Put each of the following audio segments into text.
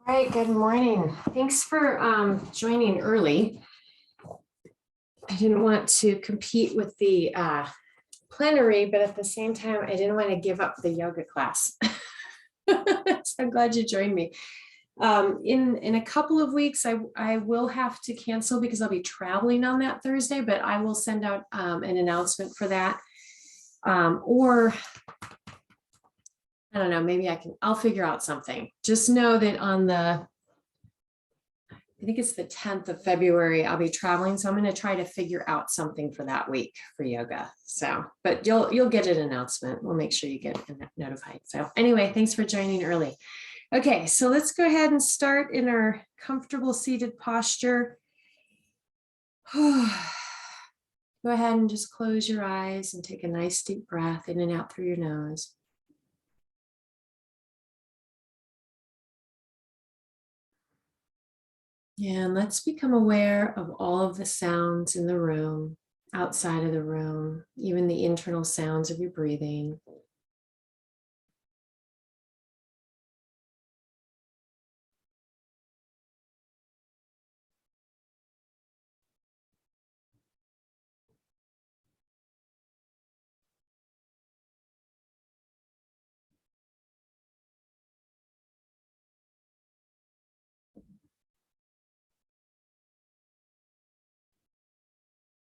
All right, good morning. Thanks for joining early. I didn't want to compete with the plenary, but at the same time, I didn't want to give up the yoga class. So I'm glad you joined me. In a couple of weeks, I will have to cancel because I'll be traveling on that Thursday, but I will send out an announcement for that. Or I don't know, maybe I'll figure out something. Just know that on I think it's the 10th of February, I'll be traveling. So I'm going to try to figure out something for that week for yoga. So, but you'll get an announcement. We'll make sure you get notified. So anyway, thanks for joining early. Okay, so let's go ahead and start in our comfortable seated posture. Go ahead and just close your eyes and take a nice deep breath in and out through your nose. And let's become aware of all of the sounds in the room, outside of the room, even the internal sounds of your breathing.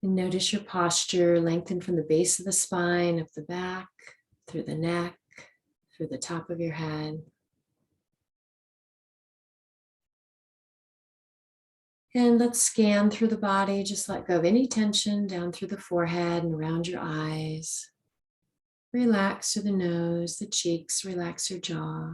And notice your posture, lengthen from the base of the spine, up the back, through the neck, through the top of your head. And let's scan through the body. Just let go of any tension down through the forehead and around your eyes. Relax through the nose, the cheeks, relax your jaw.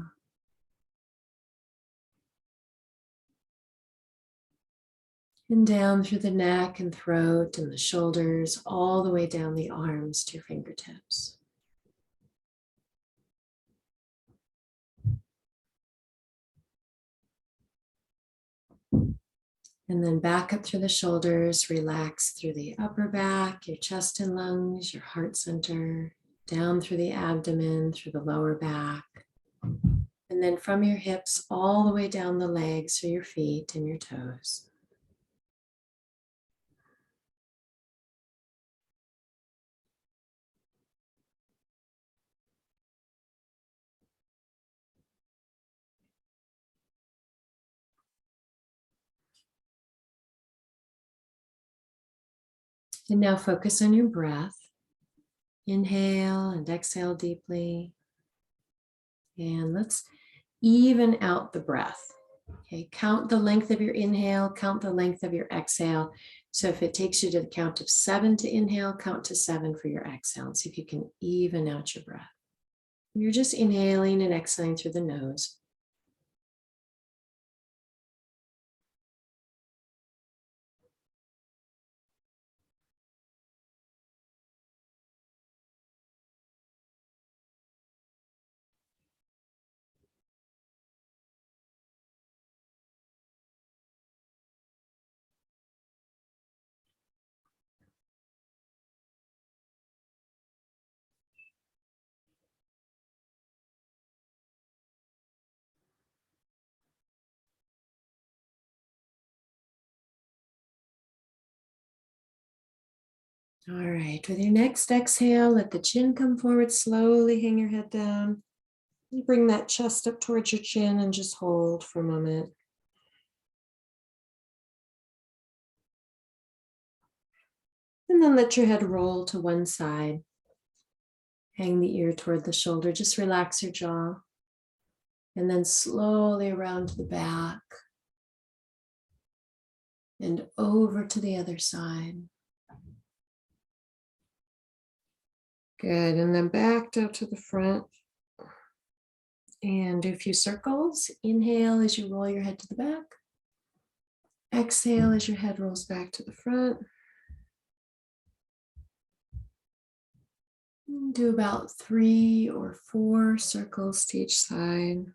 And down through the neck and throat and the shoulders, all the way down the arms to your fingertips. And then back up through the shoulders, relax through the upper back, your chest and lungs, your heart center, down through the abdomen, through the lower back. And then from your hips all the way down the legs through your feet and your toes. And now focus on your breath. Inhale and exhale deeply. And let's even out the breath. Okay, count the length of your inhale, count the length of your exhale. So if it takes you to the count of 7 to inhale, count to 7 for your exhale. And see if you can even out your breath. You're just inhaling and exhaling through the nose. All right, with your next exhale, let the chin come forward, slowly hang your head down. Bring that chest up towards your chin and just hold for a moment. And then let your head roll to one side. Hang the ear toward the shoulder, just relax your jaw. And then slowly around to the back. And over to the other side. Good, and then back out to the front. And do a few circles. Inhale as you roll your head to the back. Exhale as your head rolls back to the front. And do about 3 or 4 circles to each side.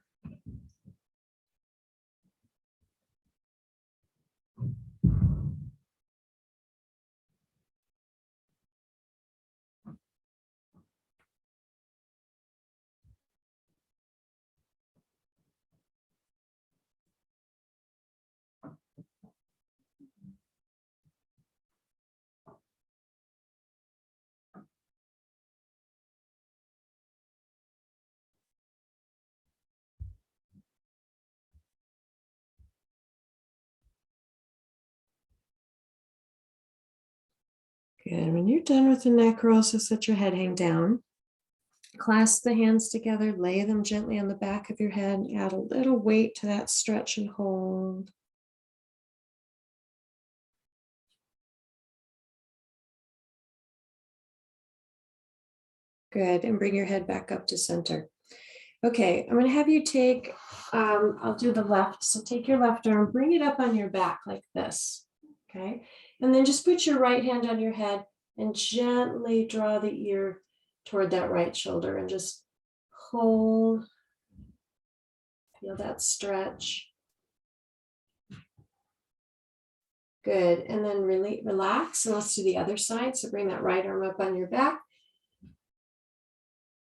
Good. When you're done with the neck roll, so let your head hang down. Clasp the hands together, lay them gently on the back of your head, add a little weight to that stretch and hold. Good, and bring your head back up to center. Okay, I'm gonna have you take, I'll do the left, so take your left arm, bring it up on your back like this, okay? And then just put your right hand on your head and gently draw the ear toward that right shoulder and just hold. Feel that stretch. Good, and then really relax, and let's do the other side. So bring that right arm up on your back.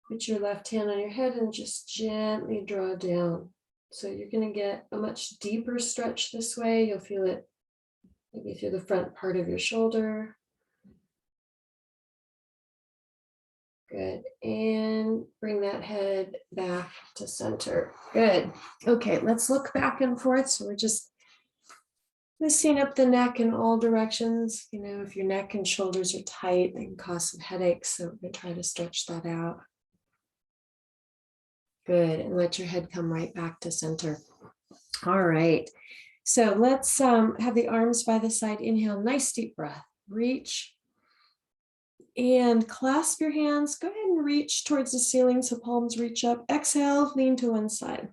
Put your left hand on your head and just gently draw down. So you're going to get a much deeper stretch this way. You'll feel it maybe through the front part of your shoulder. Good, and bring that head back to center. Good. Okay, let's look back and forth. So we're just lifting up the neck in all directions. You know, if your neck and shoulders are tight, they can cause some headaches. So we're going to try to stretch that out. Good, and let your head come right back to center. All right, so let's have the arms by the side. Inhale, nice deep breath. Reach and clasp your hands. Go ahead and reach towards the ceiling so palms reach up. Exhale, lean to one side.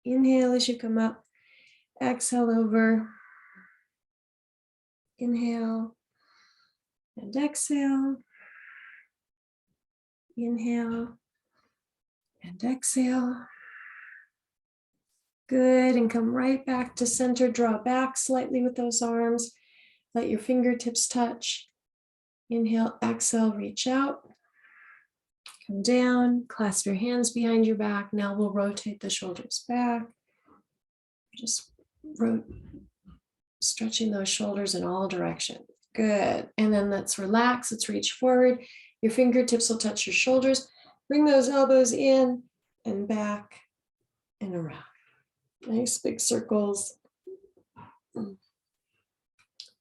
Inhale as you come up. Exhale over. Inhale and exhale. Inhale and exhale. Good, and come right back to center. Draw back slightly with those arms. Let your fingertips touch. Inhale, exhale, reach out. Come down, clasp your hands behind your back. Now we'll rotate the shoulders back. Just stretching those shoulders in all directions. Good, and then let's relax. Let's reach forward. Your fingertips will touch your shoulders. Bring those elbows in and back and around. Nice big circles. Full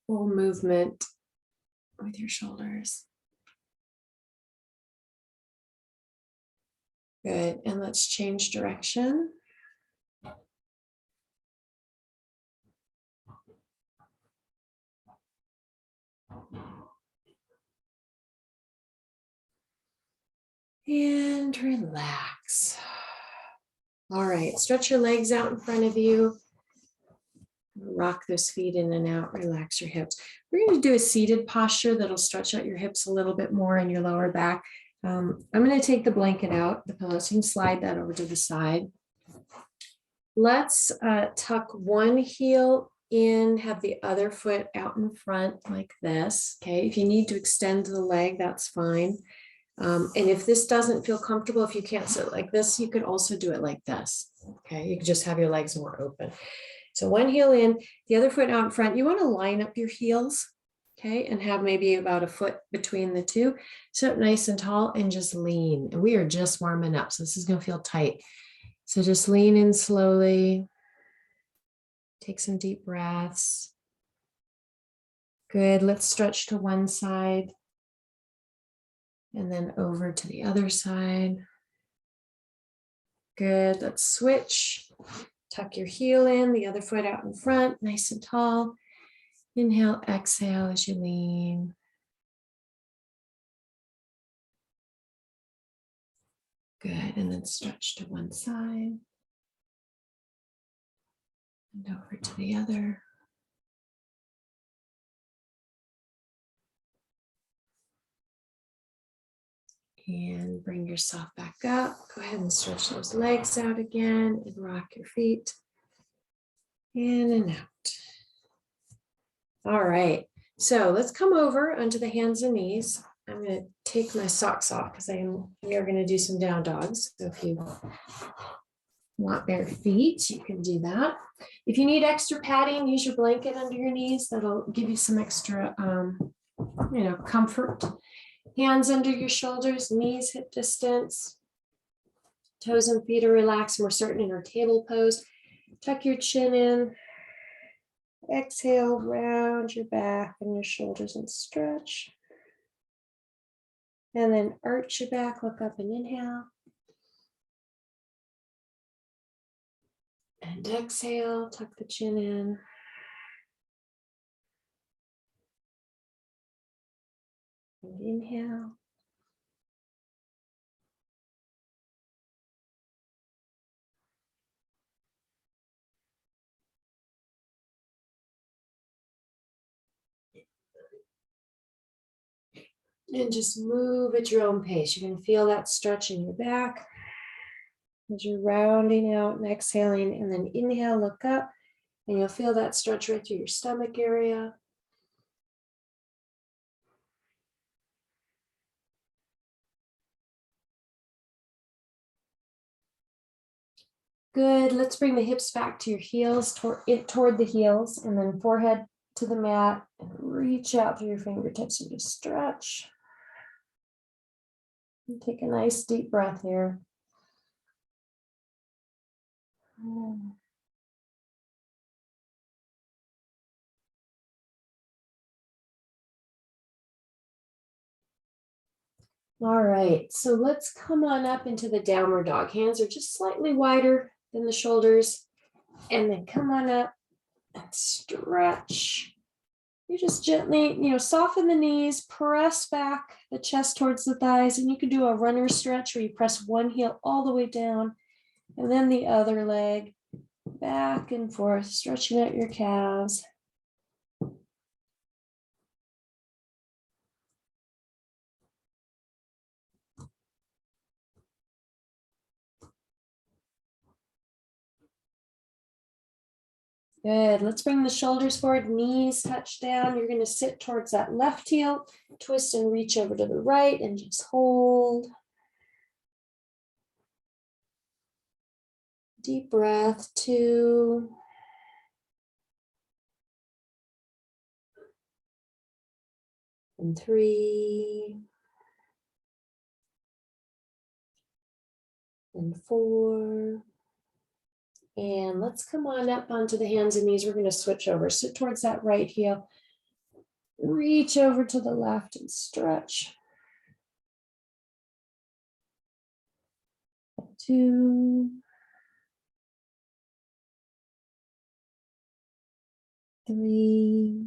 movement with your shoulders. Good, and let's change direction. And relax. All right, stretch your legs out in front of you. Rock those feet in and out, relax your hips. We're going to do a seated posture that'll stretch out your hips a little bit more in your lower back. I'm going to take the blanket out, the pillow, so you can slide that over to the side. Let's tuck one heel in, have the other foot out in front like this. Okay, if you need to extend the leg, that's fine. And if this doesn't feel comfortable, if you can't sit like this, you could also do it like this. Okay, you could just have your legs more open. So one heel in, the other foot out in front. You want to line up your heels, okay, and have maybe about a foot between the two. Sit up nice and tall and just lean. And we are just warming up, so this is going to feel tight. So just lean in slowly. Take some deep breaths. Good. Let's stretch to one side and then over to the other side. Good. Let's switch. Tuck your heel in, the other foot out in front, nice and tall. Inhale, exhale as you lean. Good, and then stretch to one side. And over to the other. And bring yourself back up. Go ahead and stretch those legs out again and rock your feet in and out. All right, so let's come over onto the hands and knees. I'm going to take my socks off because we are going to do some down dogs. So if you want bare feet, you can do that. If you need extra padding, use your blanket under your knees. That'll give you some extra, comfort. Hands under your shoulders, knees hip distance. Toes and feet are relaxed. We're starting in our table pose. Tuck your chin in. exhale, round your back and your shoulders and stretch. And then arch your back, look up and inhale. And exhale, tuck the chin in. And inhale. And just move at your own pace. You're going to feel that stretch in your back as you're rounding out and exhaling. And then inhale, look up, and you'll feel that stretch right through your stomach area. Good. Let's bring the hips back to your heels, toward the heels, and then forehead to the mat. And reach out through your fingertips and just stretch. And take a nice deep breath here. All right, so let's come on up into the downward dog. Hands are just slightly wider than the shoulders. And then come on up and stretch. You just gently, soften the knees, press back the chest towards the thighs, and you can do a runner stretch where you press one heel all the way down, and then the other leg back and forth, stretching out your calves. Good. Let's bring the shoulders forward, knees touch down. You're going to sit towards that left heel, twist and reach over to the right and just hold. Deep breath, 2. And 3. And 4. And let's come on up onto the hands and knees. We're going to switch over. Sit towards that right heel. Reach over to the left and stretch. 2. 3.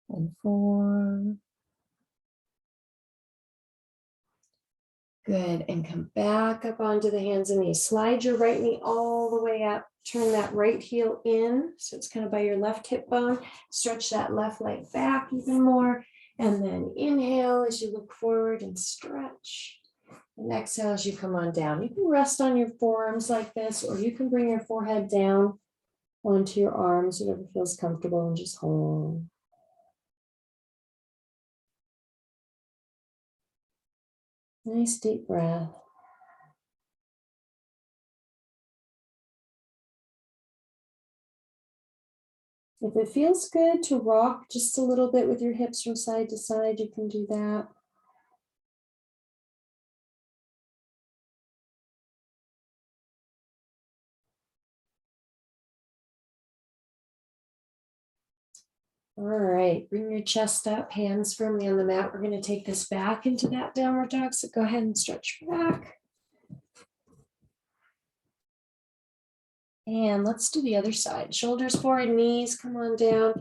And 4. Good. And come back up onto the hands and knees. Slide your right knee all the way up. Turn that right heel in. So it's kind of by your left hip bone. Stretch that left leg back even more. And then inhale as you look forward and stretch. And exhale as you come on down. You can rest on your forearms like this, or you can bring your forehead down onto your arms, whatever feels comfortable, and just hold. Nice deep breath. If it feels good to rock just a little bit with your hips from side to side, you can do that. All right, bring your chest up, hands firmly on the mat. We're going to take this back into that downward dog. So go ahead and stretch back. And let's do the other side. Shoulders forward, knees come on down.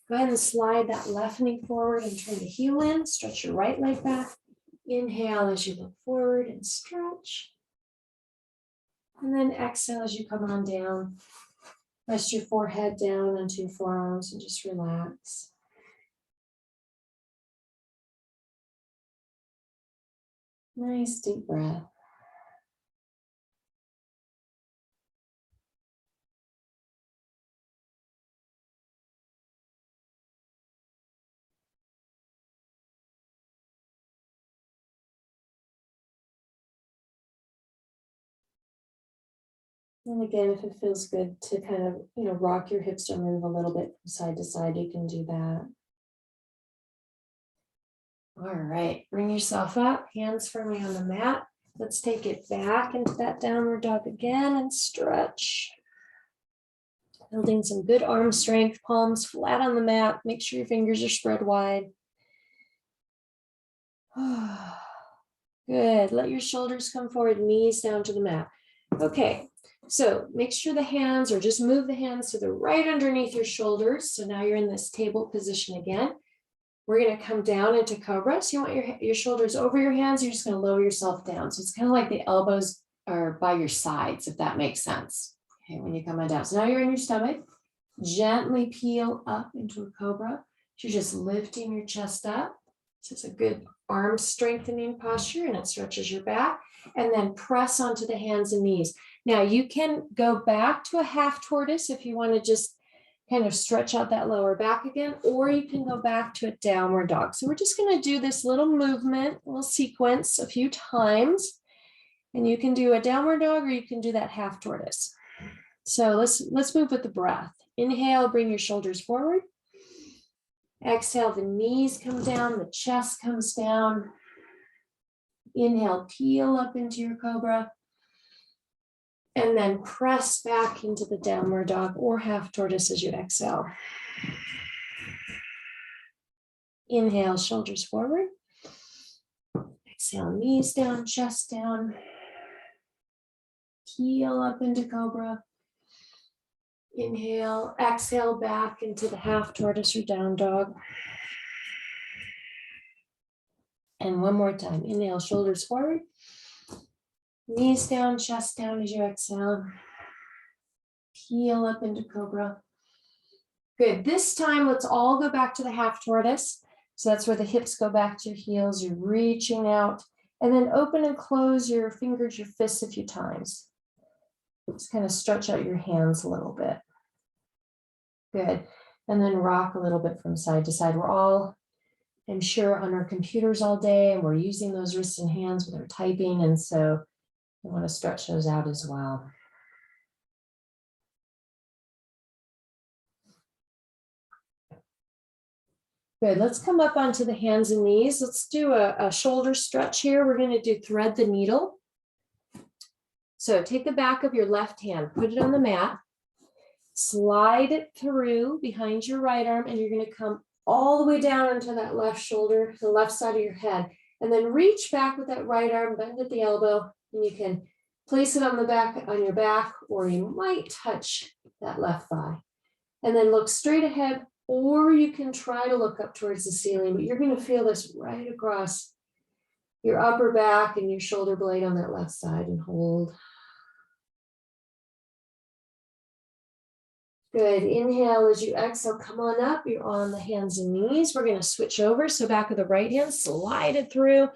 Go ahead and slide that left knee forward and turn the heel in. Stretch your right leg back. Inhale as you look forward and stretch. And then exhale as you come on down. Rest your forehead down onto your forearms and just relax. Nice deep breath. And again, if it feels good to kind of, rock your hips or move a little bit from side to side, you can do that. All right, bring yourself up, hands firmly on the mat. Let's take it back into that downward dog again and stretch. Building some good arm strength, palms flat on the mat. Make sure your fingers are spread wide. Good. Let your shoulders come forward, knees down to the mat. Okay, so make sure the hands, or just move the hands to the right underneath your shoulders. So now you're in this table position again. We're going to come down into cobra. So you want your shoulders over your hands. You're just going to lower yourself down. So it's kind of like the elbows are by your sides, if that makes sense. Okay, when you come on down. So now you're in your stomach. Gently peel up into a cobra. You're just lifting your chest up. So it's a good arm strengthening posture, and it stretches your back. And then press onto the hands and knees. Now you can go back to a half tortoise if you want to just kind of stretch out that lower back again, or you can go back to a downward dog. So we're just going to do this little movement, little sequence a few times, and you can do a downward dog or you can do that half tortoise. So let's move with the breath. Inhale, bring your shoulders forward. Exhale, the knees come down, the chest comes down. Inhale, peel up into your cobra. And then press back into the downward dog or half tortoise as you exhale. Inhale, shoulders forward. Exhale, knees down, chest down. Peel up into cobra. Inhale, exhale back into the half tortoise or down dog. And one more time. Inhale, shoulders forward. Knees down, chest down as you exhale. Peel up into cobra. Good. This time, let's all go back to the half tortoise. So that's where the hips go back to your heels. You're reaching out. And then open and close your fingers, your fists a few times. Just kind of stretch out your hands a little bit. Good. And then rock a little bit from side to side. We're all, I'm sure, on our computers all day, and we're using those wrists and hands with our typing. And so I want to stretch those out as well. Good. Let's come up onto the hands and knees. Let's do a shoulder stretch here. We're going to do thread the needle. So take the back of your left hand, put it on the mat, slide it through behind your right arm, and you're going to come all the way down into that left shoulder, the left side of your head, and then reach back with that right arm, bend at the elbow, and you can place it on the back, on your back, or you might touch that left thigh. And then look straight ahead, or you can try to look up towards the ceiling, but you're going to feel this right across your upper back and your shoulder blade on that left side, and hold. Good. Inhale as you exhale, come on up. You're on the hands and knees. We're going to switch over. So back of the right hand, slide it through.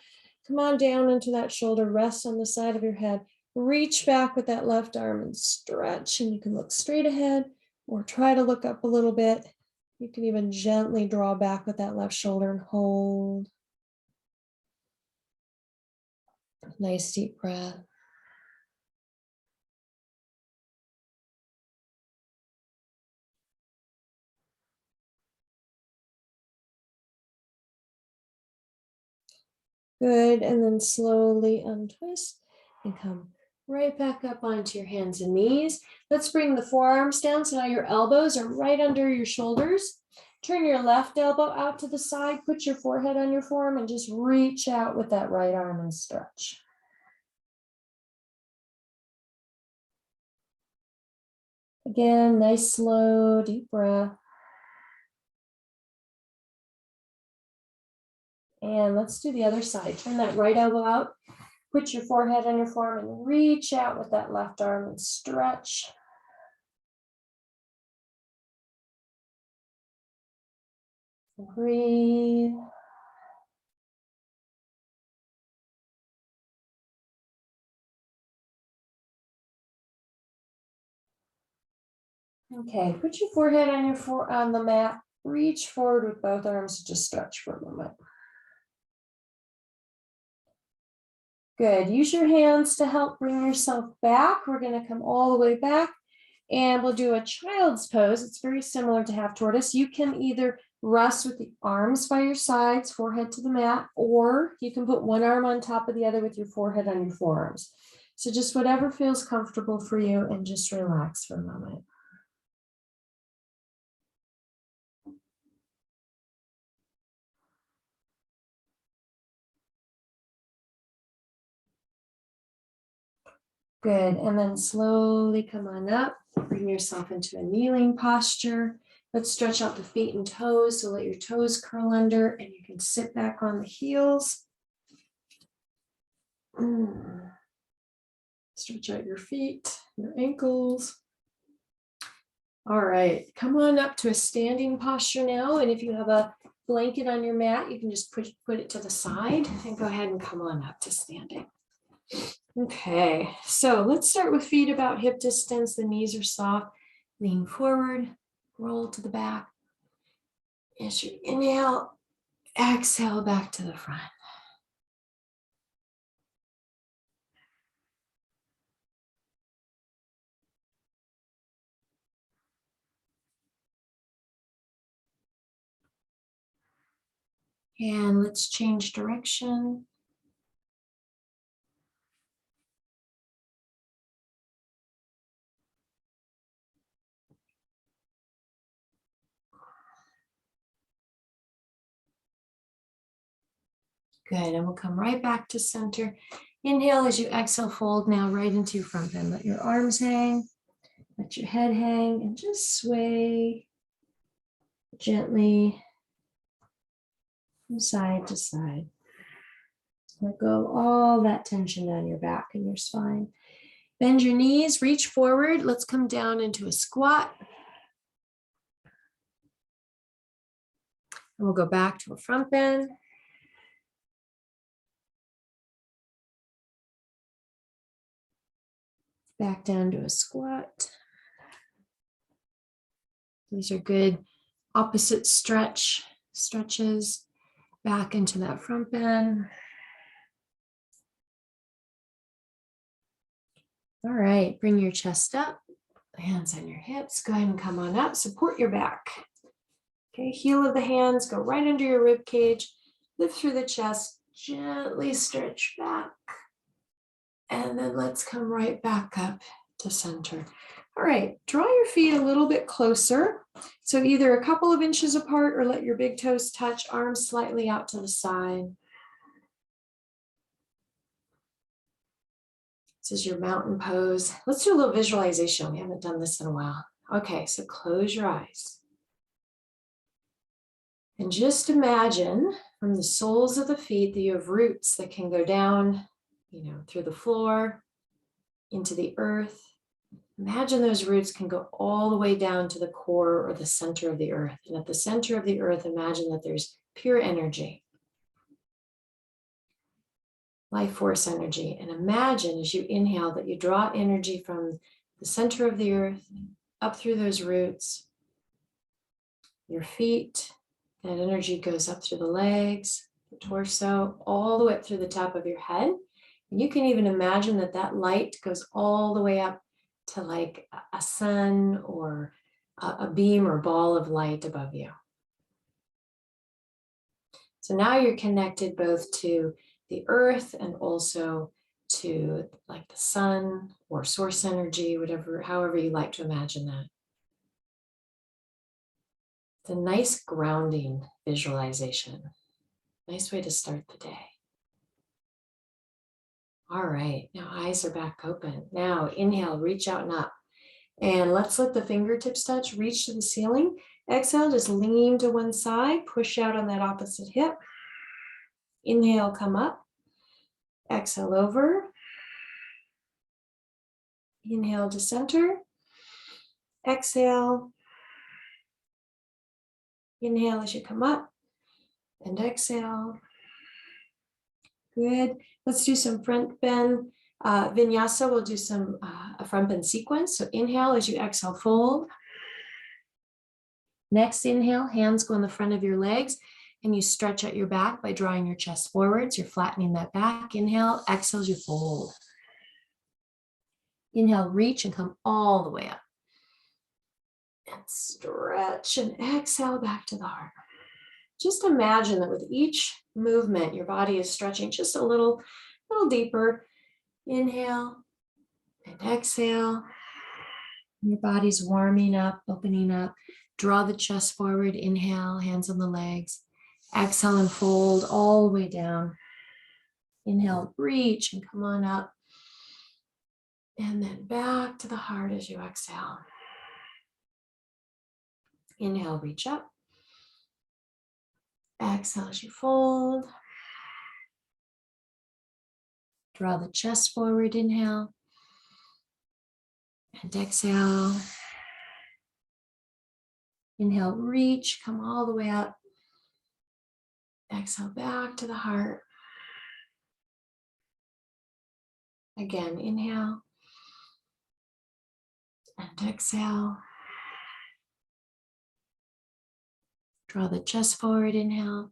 Come on down into that shoulder, rest on the side of your head. Reach back with that left arm and stretch, and you can look straight ahead or try to look up a little bit. You can even gently draw back with that left shoulder and hold. Nice deep breath. Good, and then slowly untwist and come right back up onto your hands and knees. Let's bring the forearms down so now your elbows are right under your shoulders. Turn your left elbow out to the side, put your forehead on your forearm, and just reach out with that right arm and stretch. Again, nice, slow, deep breath. And let's do the other side. Turn that right elbow out, put your forehead on your forearm, and reach out with that left arm and stretch. Breathe. Okay, put your forehead on the mat. Reach forward with both arms. Just stretch for a moment. Good. Use your hands to help bring yourself back. We're going to come all the way back, and we'll do a child's pose. It's very similar to half tortoise. You can either Rest with the arms by your sides, forehead to the mat, or you can put one arm on top of the other with your forehead on your forearms. So just whatever feels comfortable for you, and just relax for a moment. Good, and then slowly come on up, bring yourself into a kneeling posture. Let's stretch out the feet and toes, so let your toes curl under and you can sit back on the heels. Stretch out your feet, your ankles. All right, come on up to a standing posture now, and if you have a blanket on your mat, you can just put it to the side and go ahead and come on up to standing. Okay, so let's start with feet about hip distance. The knees are soft. Lean forward, roll to the back. As you inhale, exhale back to the front. And let's change direction. Good, and we'll come right back to center. Inhale as you exhale, fold now right into your front bend. Let your arms hang, let your head hang, and just sway gently from side to side. Let go of all that tension down your back and your spine. Bend your knees, reach forward. Let's come down into a squat. And we'll go back to a front bend. Back down to a squat. These are good opposite stretches. Back into that front bend. All right, bring your chest up, hands on your hips. Go ahead and come on up, support your back. Okay, heel of the hands, go right under your rib cage, lift through the chest, gently stretch back. And then let's come right back up to center. All right, draw your feet a little bit closer. So either a couple of inches apart or let your big toes touch, arms slightly out to the side. This is your mountain pose. Let's do a little visualization. We haven't done this in a while. Okay, so close your eyes. And just imagine from the soles of the feet that you have roots that can go down, through the floor, into the earth. Imagine those roots can go all the way down to the core or the center of the earth. And at the center of the earth, imagine that there's pure energy, life force energy. And imagine as you inhale that you draw energy from the center of the earth up through those roots, your feet. That energy goes up through the legs, the torso, all the way up through the top of your head. And you can even imagine that that light goes all the way up to like a sun or a beam or ball of light above you. So now you're connected both to the earth and also to like the sun or source energy, however you like to imagine that. It's a nice grounding visualization. Nice way to start the day. All right, now eyes are back open. Now inhale, reach out and up. And let's let the fingertips touch, reach to the ceiling. Exhale, just lean to one side, push out on that opposite hip. Inhale, come up. Exhale over. Inhale to center. Exhale. Inhale as you come up and exhale. Good. Let's do some front bend vinyasa. We'll do some a front bend sequence. So inhale as you exhale, fold. Next inhale, hands go in the front of your legs and you stretch out your back by drawing your chest forwards. You're flattening that back. Inhale, exhale as you fold. Inhale, reach and come all the way up. And stretch and exhale back to the heart. just imagine that with each movement, your body is stretching just a little deeper. Inhale and exhale. Your body's warming up, opening up. Draw the chest forward. Inhale, hands on the legs. Exhale and fold all the way down. Inhale, reach and come on up. And then back to the heart as you exhale. Inhale, reach up. Exhale as you fold. Draw the chest forward, inhale. And exhale. Inhale, reach, come all the way up. Exhale, back to the heart. Again, inhale. And exhale. Draw the chest forward, inhale.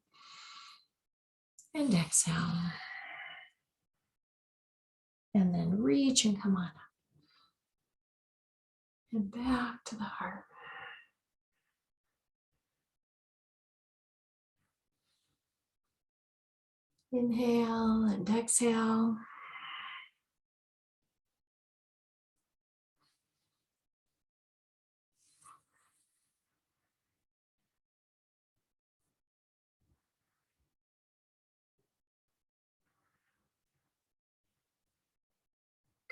And exhale. And then reach and come on up. And back to the heart. Inhale and exhale.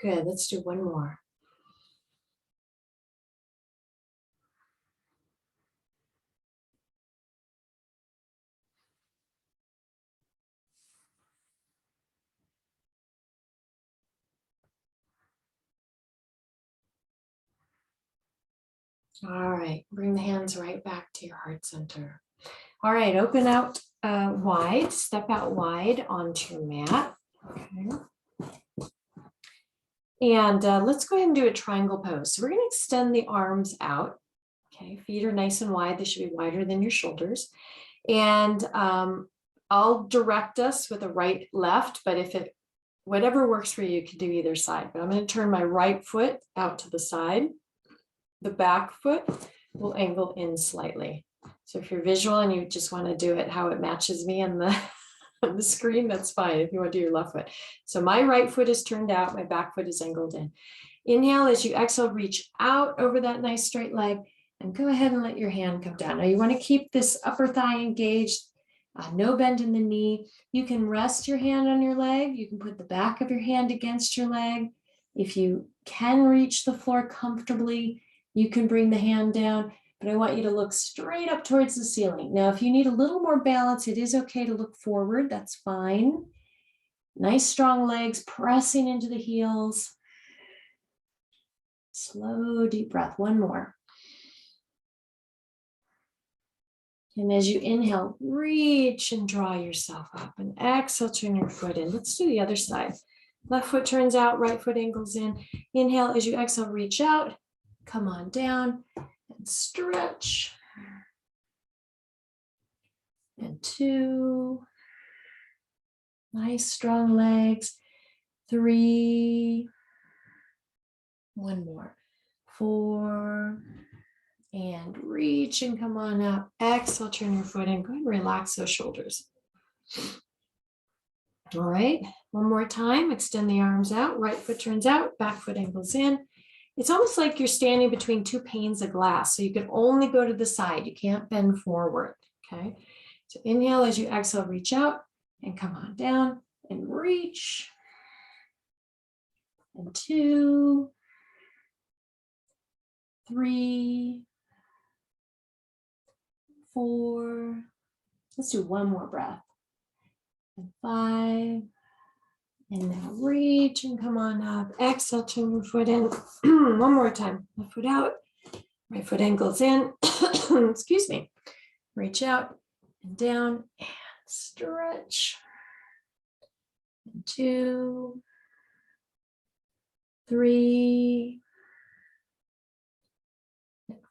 Good, let's do one more. All right, bring the hands right back to your heart center. All right, open out wide, step out wide onto your mat. Okay. And let's go ahead and do a triangle pose. So we're going to extend the arms out. Okay, feet are nice and wide. They should be wider than your shoulders. And I'll direct us with a right, left, but whatever works for you, you can do either side. But I'm going to turn my right foot out to the side. The back foot will angle in slightly. So if you're visual and you just want to do it how it matches me on the screen, that's fine if you want to do your left foot. So my right foot is turned out, my back foot is angled in. Inhale, as you exhale, reach out over that nice straight leg and go ahead and let your hand come down. Now you want to keep this upper thigh engaged, no bend in the knee. You can rest your hand on your leg. You can put the back of your hand against your leg. If you can reach the floor comfortably, you can bring the hand down, but I want you to look straight up towards the ceiling. Now, if you need a little more balance, it is okay to look forward. That's fine. Nice strong legs pressing into the heels. Slow, deep breath. One more. And as you inhale, reach and draw yourself up. And exhale, turn your foot in. Let's do the other side. Left foot turns out, right foot angles in. Inhale, as you exhale, reach out. Come on down and stretch. And 2. Nice strong legs. 3. One more. 4. And reach and come on up. Exhale, turn your foot in. Go ahead and relax those shoulders. All right, one more time. Extend the arms out. Right foot turns out, back foot angles in. It's almost like you're standing between 2 panes of glass. So you can only go to the side. You can't bend forward, okay? So inhale as you exhale, reach out and come on down and reach. And 2, 3, 4. Let's do one more breath. And 5. And now reach and come on up. Exhale, turn your foot in. One more time. Left foot out. Right foot ankles in. Excuse me. Reach out and down and stretch. And 2, 3,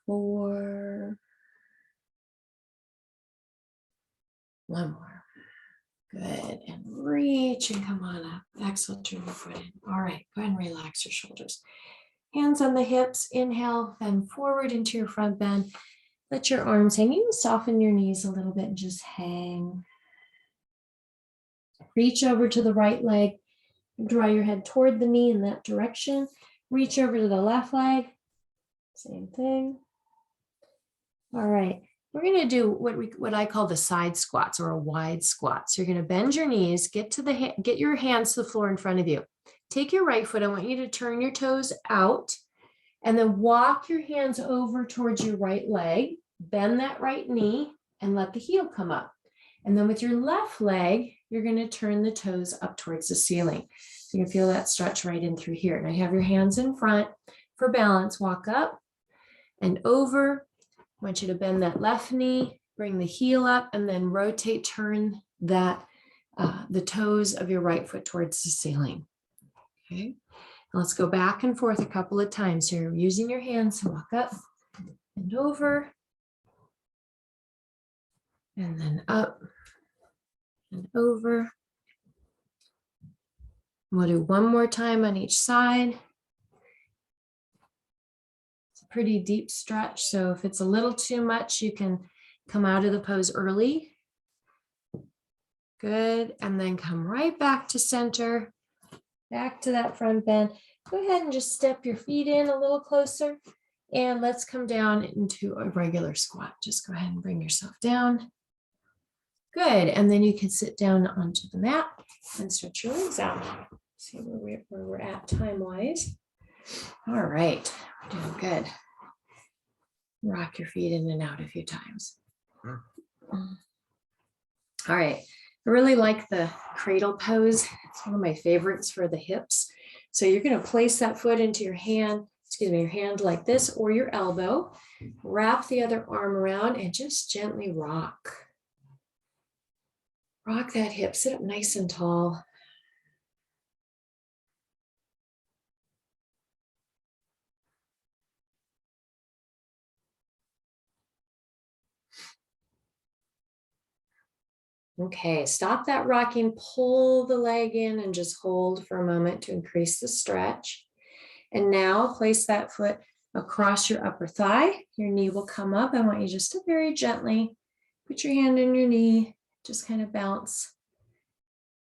4. One more. Good. And reach and come on up. Exhale, turn your foot in. All right. Go ahead and relax your shoulders. Hands on the hips. Inhale, bend forward into your front bend. Let your arms hang. You can soften your knees a little bit and just hang. Reach over to the right leg. Draw your head toward the knee in that direction. Reach over to the left leg. Same thing. All right. We're going to do what I call the side squats or a wide squat. So you're going to bend your knees, get your hands to the floor in front of you. Take your right foot. I want you to turn your toes out and then walk your hands over towards your right leg. Bend that right knee and let the heel come up. And then with your left leg, you're going to turn the toes up towards the ceiling. So you can feel that stretch right in through here. Now you have your hands in front for balance. Walk up and over. I want you to bend that left knee, bring the heel up, and then rotate, turn the toes of your right foot towards the ceiling. Okay, now let's go back and forth a couple of times here. Using your hands to walk up and over, and then up and over. We'll do one more time on each side. Pretty deep stretch. So if it's a little too much, you can come out of the pose early. Good. And then come right back to center, back to that front bend. Go ahead and just step your feet in a little closer. And let's come down into a regular squat. Just go ahead and bring yourself down. Good. And then you can sit down onto the mat and stretch your legs out. See where we're at time-wise. All right. We're doing good. Rock your feet in and out a few times. All right. I really like the cradle pose. It's one of my favorites for the hips. So you're going to place that foot into your hand, your hand like this or your elbow. Wrap the other arm around and just gently rock. Rock that hip. Sit up nice and tall. Okay, stop that rocking, pull the leg in and just hold for a moment to increase the stretch. And now place that foot across your upper thigh. Your knee will come up. I want you just to very gently put your hand in your knee, just kind of bounce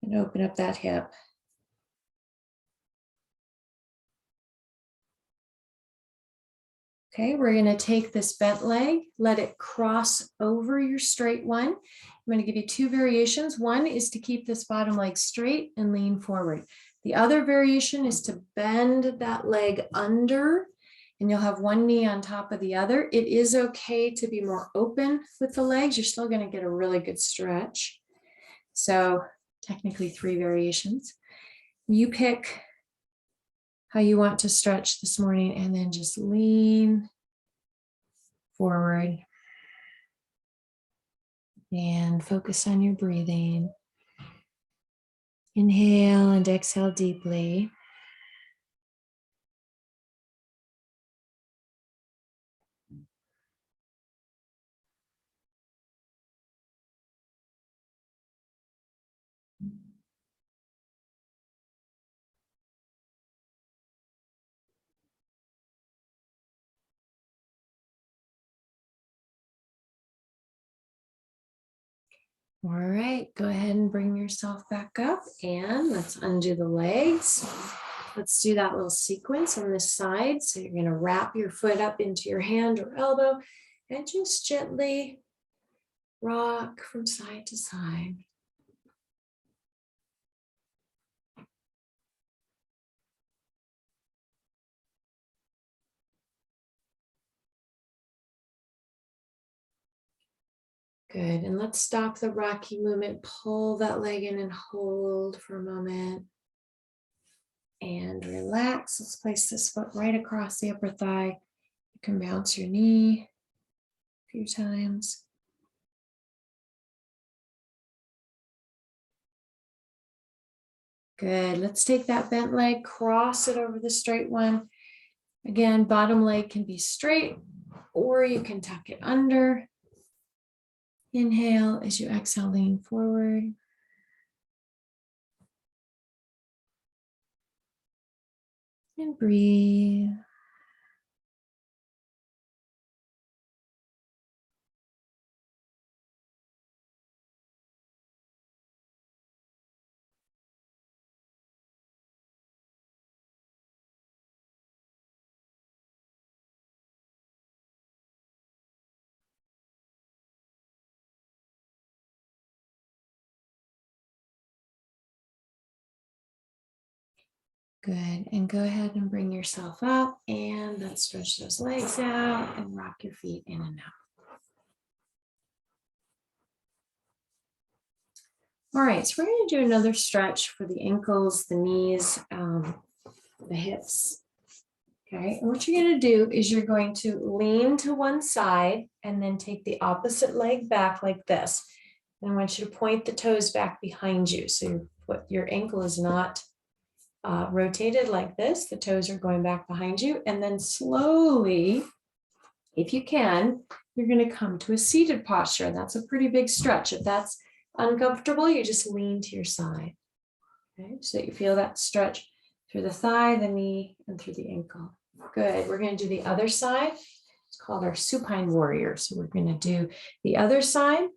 and open up that hip. Okay, we're going to take this bent leg, let it cross over your straight one. I'm going to give you two variations. One is to keep this bottom leg straight and lean forward. The other variation is to bend that leg under, and you'll have one knee on top of the other. It is okay to be more open with the legs. You're still going to get a really good stretch. So technically 3 variations. You pick how you want to stretch this morning, and then just lean forward and focus on your breathing. Inhale and exhale deeply. All right, go ahead and bring yourself back up and let's undo the legs. Let's do that little sequence on this side. So you're going to wrap your foot up into your hand or elbow and just gently rock from side to side. Good, and let's stop the rocking movement. Pull that leg in and hold for a moment. And relax. Let's place this foot right across the upper thigh. You can bounce your knee a few times. Good, let's take that bent leg, cross it over the straight one. Again, bottom leg can be straight or you can tuck it under. Inhale as you exhale, lean forward. And breathe. Good. And go ahead and bring yourself up and let's stretch those legs out and rock your feet in and out. All right, so we're going to do another stretch for the ankles, the knees, the hips. Okay, and what you're going to do is you're going to lean to one side and then take the opposite leg back like this. And I want you to point the toes back behind you. So your ankle is not rotated like this. The toes are going back behind you. And then slowly, if you can, you're going to come to a seated posture. And that's a pretty big stretch. If that's uncomfortable, you just lean to your side. Okay, so you feel that stretch through the thigh, the knee, and through the ankle. Good. We're going to do the other side. It's called our supine warrior. So we're going to do the other side.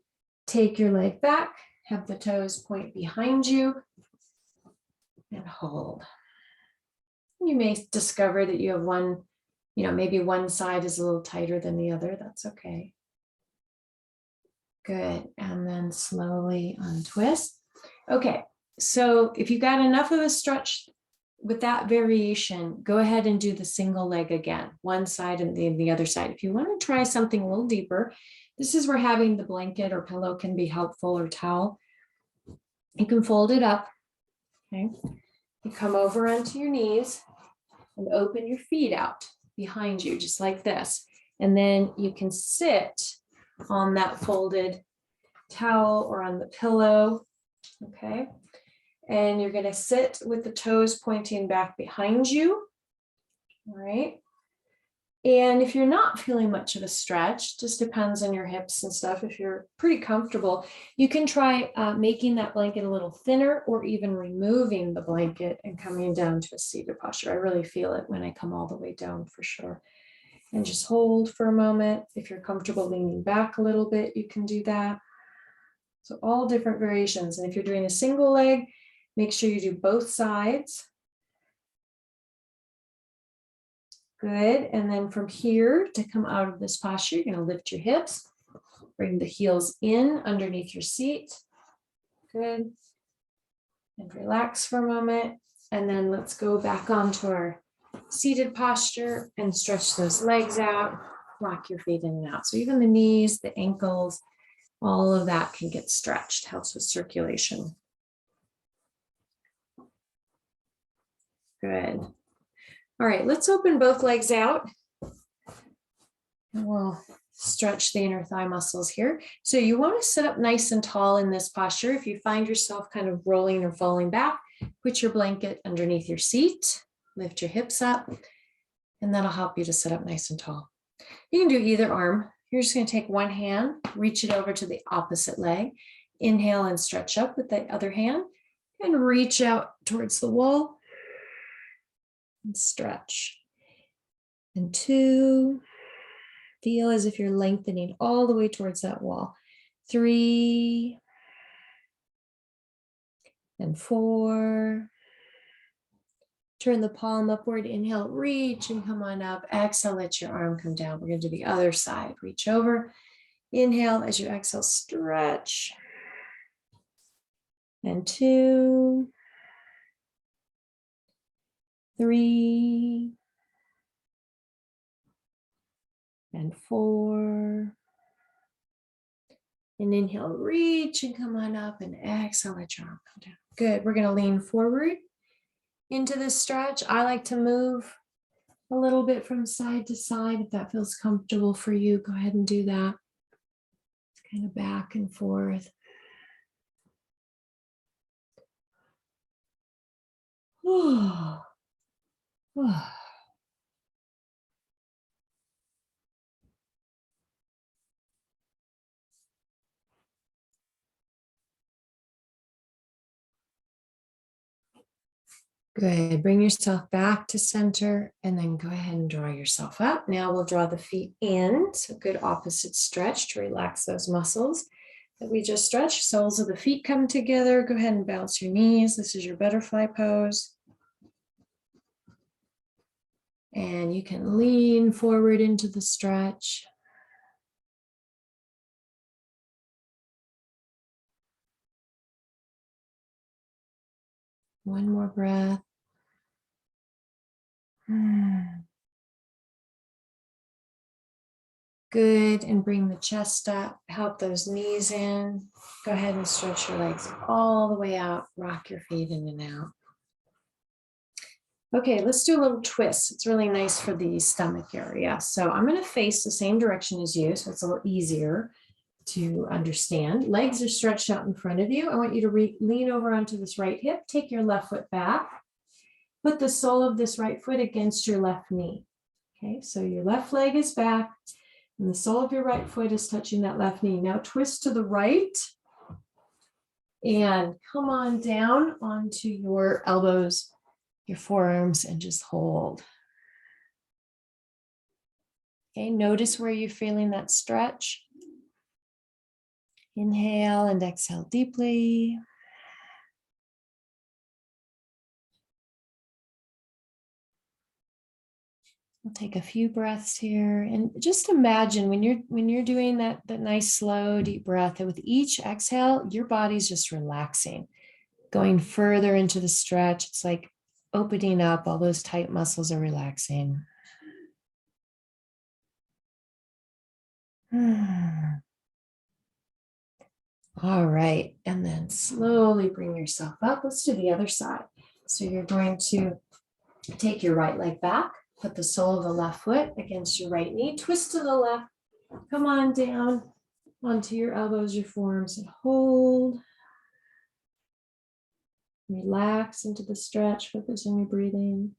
Take your leg back, have the toes point behind you, and hold. You may discover that you have one, maybe one side is a little tighter than the other. That's okay. Good. And then slowly untwist. Okay. So if you got enough of a stretch with that variation, go ahead and do the single leg again, one side and the other side. If you want to try something a little deeper, this is where having the blanket or pillow can be helpful, or towel. You can fold it up. Okay. You come over onto your knees and open your feet out behind you, just like this. And then you can sit on that folded towel or on the pillow. Okay. And you're going to sit with the toes pointing back behind you. All right. And if you're not feeling much of a stretch, just depends on your hips and stuff. If you're pretty comfortable, you can try making that blanket a little thinner, or even removing the blanket and coming down to a seated posture. I really feel it when I come all the way down, for sure. And just hold for a moment. If you're comfortable leaning back a little bit, you can do that. So all different variations. And if you're doing a single leg, make sure you do both sides. Good. And then from here, to come out of this posture, you're going to lift your hips, bring the heels in underneath your seat. Good. And relax for a moment. And then let's go back onto our seated posture and stretch those legs out, rock your feet in and out. So even the knees, the ankles, all of that can get stretched, helps with circulation. Good. All right, let's open both legs out. And we'll stretch the inner thigh muscles here. So you want to sit up nice and tall in this posture. If you find yourself kind of rolling or falling back, put your blanket underneath your seat, lift your hips up, and that'll help you to sit up nice and tall. You can do either arm. You're just going to take one hand, reach it over to the opposite leg, inhale and stretch up with the other hand, and reach out towards the wall and stretch. And 2, feel as if you're lengthening all the way towards that wall. 3, and 4. Turn the palm upward, inhale, reach and come on up. Exhale, let your arm come down. We're going to do the other side. Reach over, inhale, as you exhale, stretch. And 2, 3, and 4. And inhale, reach and come on up, and exhale, let your arm come down. Good. We're going to lean forward into this stretch. I like to move a little bit from side to side. If that feels comfortable for you, go ahead and do that. Kind of back and forth. Oh. Oh. Good. Bring yourself back to center and then go ahead and draw yourself up. Now we'll draw the feet in. So good opposite stretch to relax those muscles that we just stretched. Soles of the feet come together. Go ahead and bounce your knees. This is your butterfly pose. And you can lean forward into the stretch. One more breath. Good, and bring the chest up, help those knees in. Go ahead and stretch your legs all the way out, rock your feet in and out. Okay, let's do a little twist. It's really nice for the stomach area. So I'm going to face the same direction as you, so it's a little easier to understand. Legs are stretched out in front of you. I want you to lean over onto this right hip, take your left foot back, put the sole of this right foot against your left knee. Okay, so your left leg is back and the sole of your right foot is touching that left knee. Now twist to the right and come on down onto your elbows, your forearms, and just hold. Okay, notice where you're feeling that stretch. Inhale and exhale deeply. We'll take a few breaths here and just imagine when you're doing that nice slow deep breath, that with each exhale, your body's just relaxing, going further into the stretch. It's like opening up, all those tight muscles are relaxing. All right, and then slowly bring yourself up. Let's do the other side. So you're going to take your right leg back, put the sole of the left foot against your right knee, twist to the left, come on down onto your elbows, your forearms, and hold. Relax into the stretch, focus on your breathing.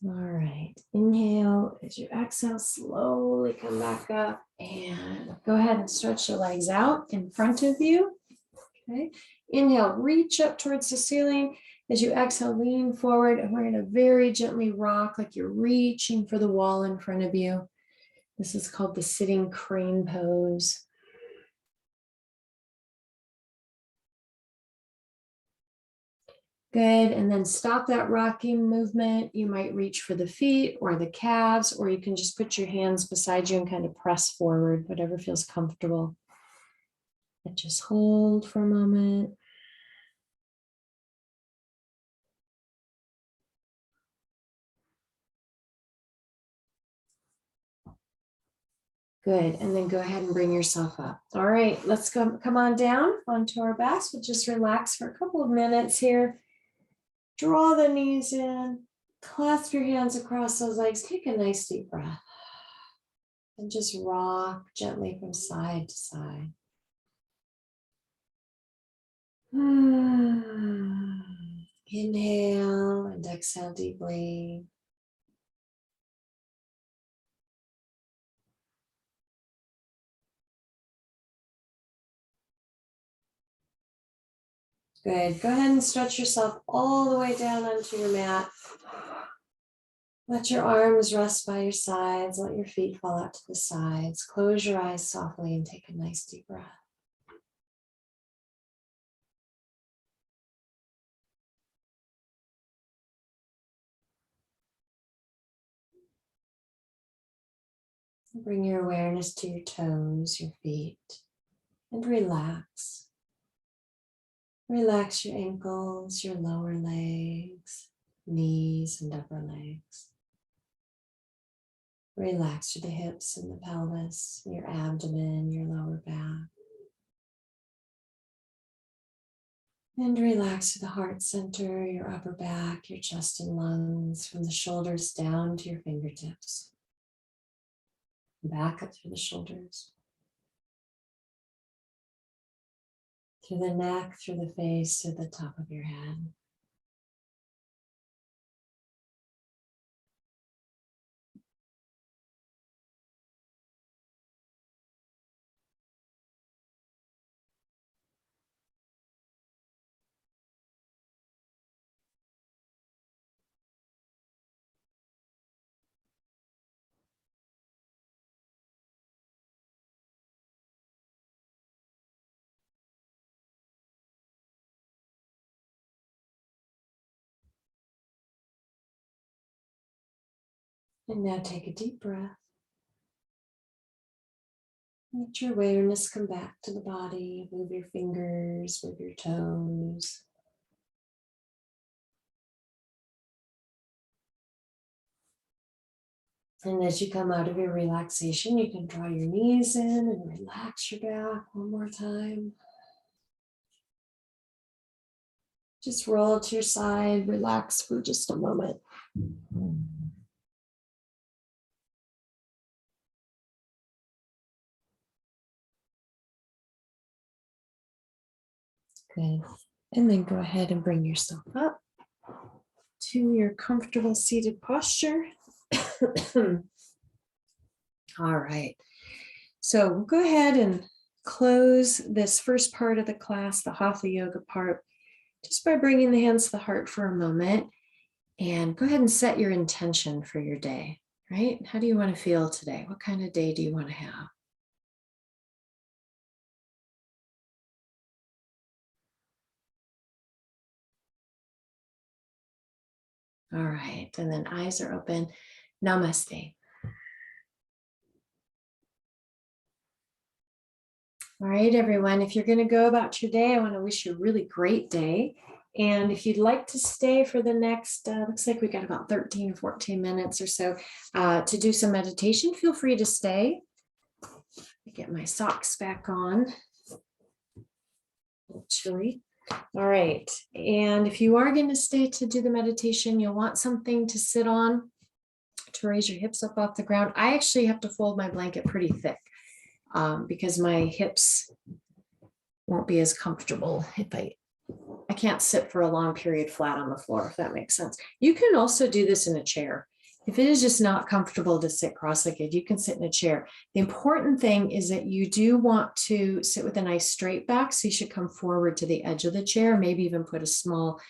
All right, inhale. As you exhale, slowly come back up and go ahead and stretch the legs out in front of you. Okay, inhale, reach up towards the ceiling. As you exhale, lean forward, and we're going to very gently rock like you're reaching for the wall in front of you. This is called the sitting crane pose. Good, and then stop that rocking movement. You might reach for the feet or the calves, or you can just put your hands beside you and kind of press forward, whatever feels comfortable. And just hold for a moment. Good, and then go ahead and bring yourself up. All right, let's come on down onto our backs. We'll just relax for a couple of minutes here. Draw the knees in, clasp your hands across those legs, take a nice deep breath, and just rock gently from side to side. Inhale and exhale deeply. Good. Go ahead and stretch yourself all the way down onto your mat. Let your arms rest by your sides. Let your feet fall out to the sides. Close your eyes softly and take a nice deep breath. Bring your awareness to your toes, your feet, and relax. Relax your ankles, your lower legs, knees, and upper legs. Relax through the hips and the pelvis, your abdomen, your lower back. And relax to the heart center, your upper back, your chest and lungs, from the shoulders down to your fingertips. Back up through the shoulders. Through the neck, through the face, to the top of your head. And now take a deep breath. Let your awareness come back to the body. Move your fingers, move your toes. And as you come out of your relaxation, you can draw your knees in and relax your back one more time. Just roll to your side, relax for just a moment. Good. And then go ahead and bring yourself up to your comfortable seated posture. All right. So we'll go ahead and close this first part of the class, the Hatha Yoga part, just by bringing the hands to the heart for a moment. And go ahead and set your intention for your day, right? How do you want to feel today? What kind of day do you want to have? All right, and then eyes are open. Namaste. All right, everyone, if you're going to go about your day, I want to wish you a really great day. And if you'd like to stay for the next, looks like we got about 13 or 14 minutes or so to do some meditation, feel free to stay. Get my socks back on. A little chilly. All right, and if you are going to stay to do the meditation, you'll want something to sit on to raise your hips up off the ground. I actually have to fold my blanket pretty thick because my hips won't be as comfortable if I can't sit for a long period flat on the floor, if that makes sense. You can also do this in a chair. If it is just not comfortable to sit cross-legged, you can sit in a chair. The important thing is that you do want to sit with a nice straight back. So you should come forward to the edge of the chair, maybe even put a small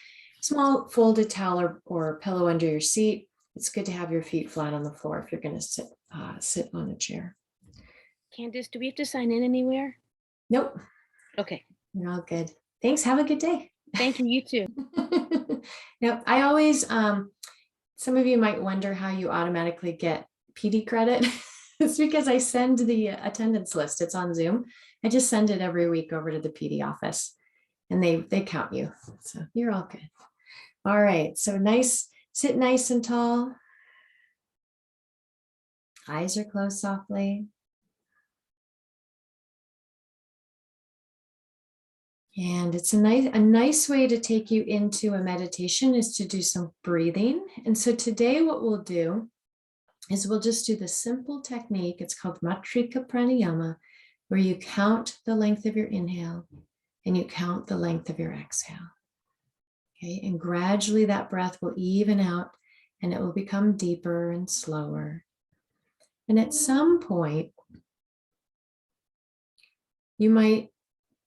folded towel or pillow under your seat. It's good to have your feet flat on the floor if you're going to sit on a chair. Candice, do we have to sign in anywhere? Nope. Okay. You're all good. Thanks. Have a good day. Thank you. You too. Now, I always, some of you might wonder how you automatically get PD credit. It's because I send the attendance list. It's on Zoom. I just send it every week over to the PD office and they count you. So you're all good. All right. So nice, sit nice and tall. Eyes are closed softly. And it's a nice way to take you into a meditation is to do some breathing. And so today what we'll do is we'll just do the simple technique. It's called Matrika Pranayama, where you count the length of your inhale and you count the length of your exhale. Okay, and gradually that breath will even out and it will become deeper and slower. And at some point, you might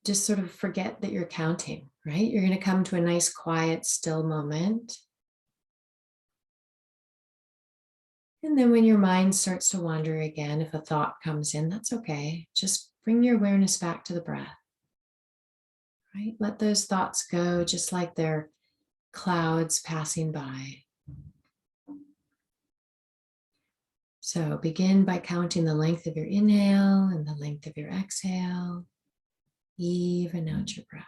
just sort of forget that you're counting, right? You're going to come to a nice, quiet, still moment. And then when your mind starts to wander again, if a thought comes in, that's okay. Just bring your awareness back to the breath, right? Let those thoughts go just like they're clouds passing by. So begin by counting the length of your inhale and the length of your exhale. Even out your breath.